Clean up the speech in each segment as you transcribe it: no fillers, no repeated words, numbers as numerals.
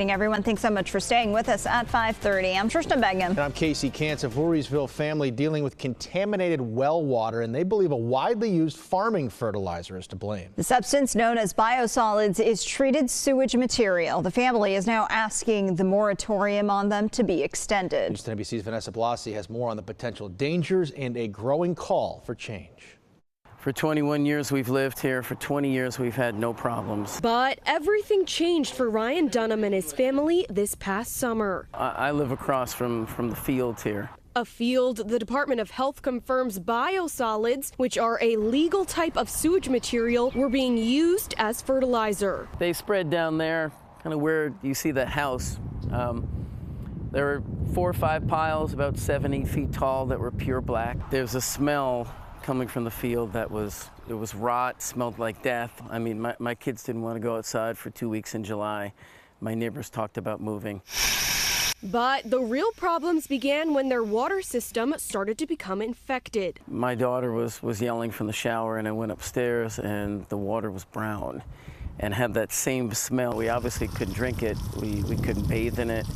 evening, everyone. Thanks so much for staying with us at 5:30. I'm Tristan Begum. And I'm Casey Kantz. A Voorheesville family dealing with contaminated well water, and they believe a widely used farming fertilizer is to blame. The substance known as biosolids is treated sewage material. The family is now asking the moratorium on them to be extended. News 10 NBC's Vanessa Blasi has more on the potential dangers and a growing call for change. For 21 years we've lived here. For 20 years we've had no problems. But everything changed for Ryan Dunham and his family this past summer. I live across from the fields here. A field the Department of Health confirms biosolids, which are a legal type of sewage material, were being used as fertilizer. They spread down there, kind of where you see the house. There were 4 or 5 piles about 7-8 feet tall that were pure black. There's a smell coming from the field that was rot, smelled like death. I mean, my kids didn't want to go outside for 2 weeks in July. My neighbors talked about moving. But the real problems began when their water system started to become infected. My daughter was yelling from the shower, and I went upstairs and the water was brown and had that same smell. We obviously couldn't drink it. We couldn't bathe in it.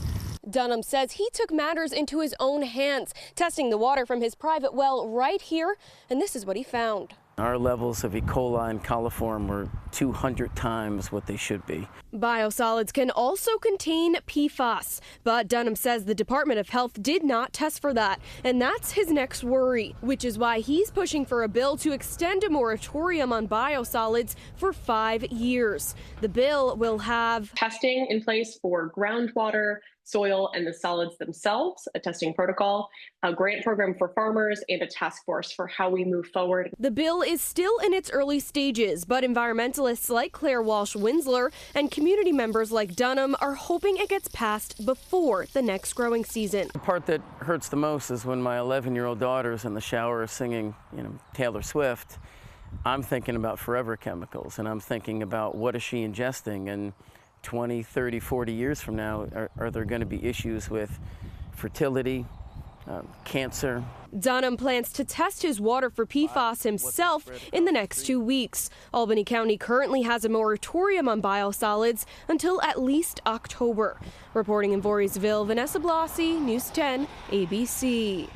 Dunham says he took matters into his own hands, testing the water from his private well right here, and this is what he found. Our levels of E. coli and coliform were 200 times what they should be. Biosolids can also contain PFAS, but Dunham says the Department of Health did not test for that, and that's his next worry, which is why he's pushing for a bill to extend a moratorium on biosolids for 5 years. The bill will have testing in place for groundwater, soil, and the solids themselves, a testing protocol, a grant program for farmers, and a task force for how we move forward. The bill is still in its early stages, but environmentalists like Claire Walsh-Winsler and community members like Dunham are hoping it gets passed before the next growing season. The part that hurts the most is when my 11-year-old daughter's in the shower singing, Taylor Swift. I'm thinking about forever chemicals, and I'm thinking about what is she ingesting, and 20, 30, 40 years from now, are there going to be issues with fertility, cancer? Dunham plans to test his water for PFAS himself in the next 2 weeks. Albany County currently has a moratorium on biosolids until at least October. Reporting in Voorheesville, Vanessa Blasi, News 10, ABC.